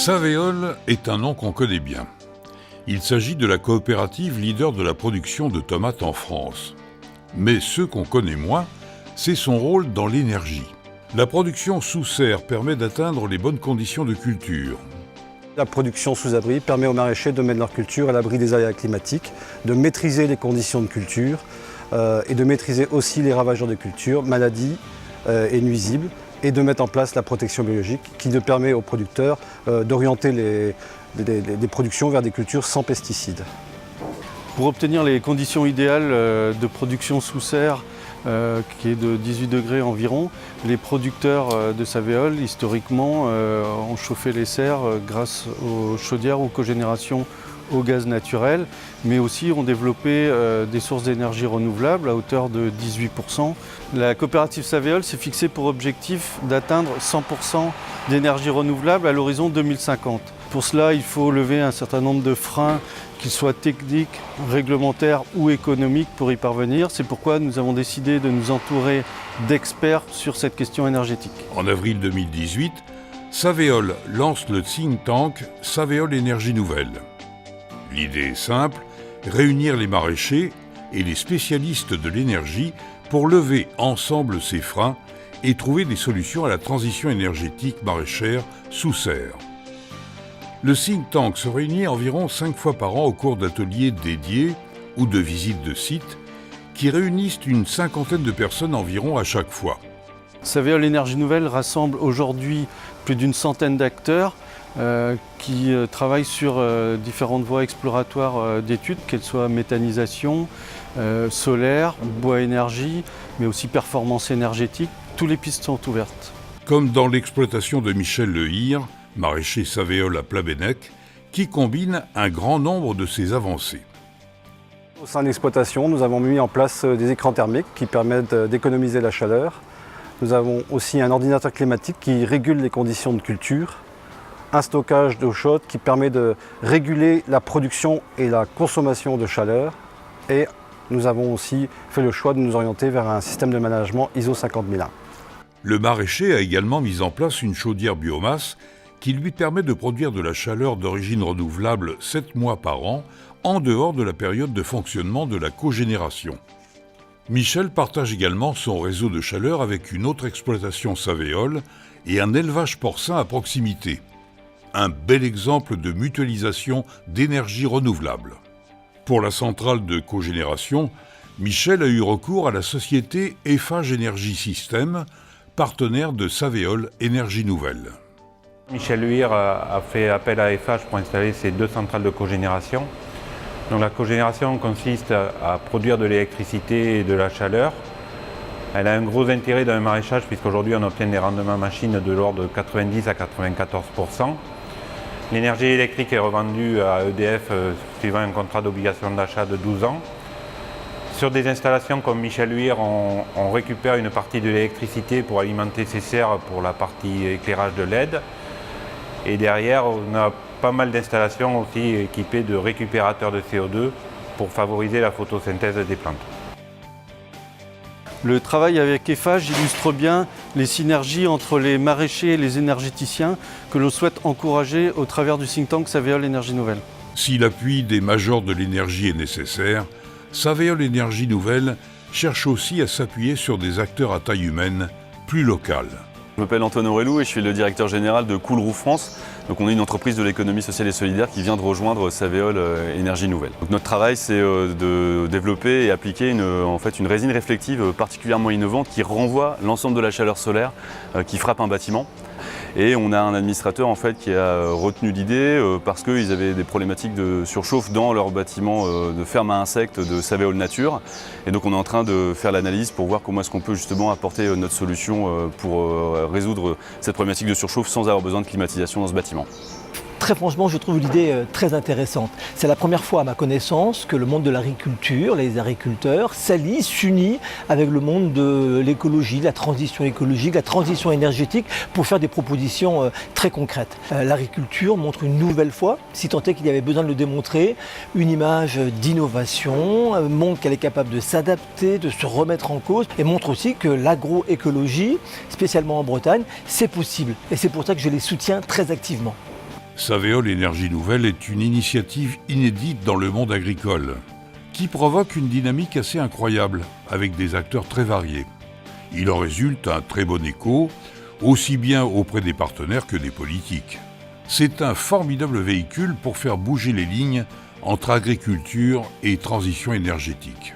Saveol est un nom qu'on connaît bien. Il s'agit de la coopérative leader de la production de tomates en France. Mais ce qu'on connaît moins, c'est son rôle dans l'énergie. La production sous serre permet d'atteindre les bonnes conditions de culture. La production sous abri permet aux maraîchers de mettre leur culture à l'abri des aléas climatiques, de maîtriser les conditions de culture et de maîtriser aussi les ravageurs de culture, maladies et nuisibles, et de mettre en place la protection biologique qui permet aux producteurs d'orienter les productions vers des cultures sans pesticides. Pour obtenir les conditions idéales de production sous serre, qui est de 18 degrés environ, les producteurs de Saveol, historiquement, ont chauffé les serres grâce aux chaudières ou cogénération au gaz naturel, mais aussi ont développé des sources d'énergie renouvelables à hauteur de 18%. La coopérative Saveol s'est fixée pour objectif d'atteindre 100% d'énergie renouvelable à l'horizon 2050. Pour cela, il faut lever un certain nombre de freins, qu'ils soient techniques, réglementaires ou économiques, pour y parvenir. C'est pourquoi nous avons décidé de nous entourer d'experts sur cette question énergétique. En avril 2018, Saveol lance le think tank Saveol Énergie Nouvelle. L'idée est simple, réunir les maraîchers et les spécialistes de l'énergie pour lever ensemble ces freins et trouver des solutions à la transition énergétique maraîchère sous serre. Le think tank se réunit environ 5 fois par an au cours d'ateliers dédiés ou de visites de sites qui réunissent une cinquantaine de personnes environ à chaque fois. Saveol Énergie Nouvelle rassemble aujourd'hui plus d'une centaine d'acteurs qui travaillent sur différentes voies exploratoires d'études, qu'elles soient méthanisation, solaire, bois énergie, mais aussi performance énergétique. Toutes les pistes sont ouvertes. Comme dans l'exploitation de Michel Le Hir, maraîcher Saveol à Plabennec, qui combine un grand nombre de ces avancées. Au sein de l'exploitation, nous avons mis en place des écrans thermiques qui permettent d'économiser la chaleur. Nous avons aussi un ordinateur climatique qui régule les conditions de culture, un stockage d'eau chaude qui permet de réguler la production et la consommation de chaleur. Et nous avons aussi fait le choix de nous orienter vers un système de management ISO 50001. Le maraîcher a également mis en place une chaudière biomasse qui lui permet de produire de la chaleur d'origine renouvelable 7 mois par an, en dehors de la période de fonctionnement de la cogénération. Michel partage également son réseau de chaleur avec une autre exploitation Saveol et un élevage porcin à proximité. Un bel exemple de mutualisation d'énergie renouvelable. Pour la centrale de cogénération, Michel a eu recours à la société Eiffage Energy System, partenaire de Saveol Énergie Nouvelle. Michel Le Hir a fait appel à Eiffage pour installer ces 2 centrales de cogénération. Donc la cogénération consiste à produire de l'électricité et de la chaleur. Elle a un gros intérêt dans le maraîchage puisqu'aujourd'hui on obtient des rendements machines de l'ordre de 90 à 94%. L'énergie électrique est revendue à EDF suivant un contrat d'obligation d'achat de 12 ans. Sur des installations comme Michel Le Hir, on récupère une partie de l'électricité pour alimenter ces serres pour la partie éclairage de LED. Et derrière, on a pas mal d'installations aussi équipées de récupérateurs de CO2 pour favoriser la photosynthèse des plantes. Le travail avec Eiffage illustre bien les synergies entre les maraîchers et les énergéticiens que l'on souhaite encourager au travers du think tank Saveol Énergie Nouvelle. Si l'appui des majors de l'énergie est nécessaire, Saveol Énergie Nouvelle cherche aussi à s'appuyer sur des acteurs à taille humaine, plus locales. Je m'appelle Antoine Aurélou et je suis le directeur général de Coolroof France. Donc on est une entreprise de l'économie sociale et solidaire qui vient de rejoindre Saveol Énergie Nouvelle. Donc notre travail, c'est de développer et appliquer une résine réflective particulièrement innovante qui renvoie l'ensemble de la chaleur solaire qui frappe un bâtiment. Et on a un administrateur qui a retenu l'idée parce qu'ils avaient des problématiques de surchauffe dans leur bâtiment de ferme à insectes de Saveol Nature. Et donc on est en train de faire l'analyse pour voir comment est-ce qu'on peut justement apporter notre solution pour résoudre cette problématique de surchauffe sans avoir besoin de climatisation dans ce bâtiment. Très franchement, je trouve l'idée très intéressante. C'est la première fois à ma connaissance que le monde de l'agriculture, les agriculteurs s'allient, s'unissent avec le monde de l'écologie, la transition écologique, la transition énergétique pour faire des propositions très concrètes. L'agriculture montre une nouvelle fois, si tant est qu'il y avait besoin de le démontrer, une image d'innovation, montre qu'elle est capable de s'adapter, de se remettre en cause et montre aussi que l'agroécologie, spécialement en Bretagne, c'est possible. Et c'est pour ça que je les soutiens très activement. Saveol Énergie Nouvelle est une initiative inédite dans le monde agricole, qui provoque une dynamique assez incroyable, avec des acteurs très variés. Il en résulte un très bon écho, aussi bien auprès des partenaires que des politiques. C'est un formidable véhicule pour faire bouger les lignes entre agriculture et transition énergétique.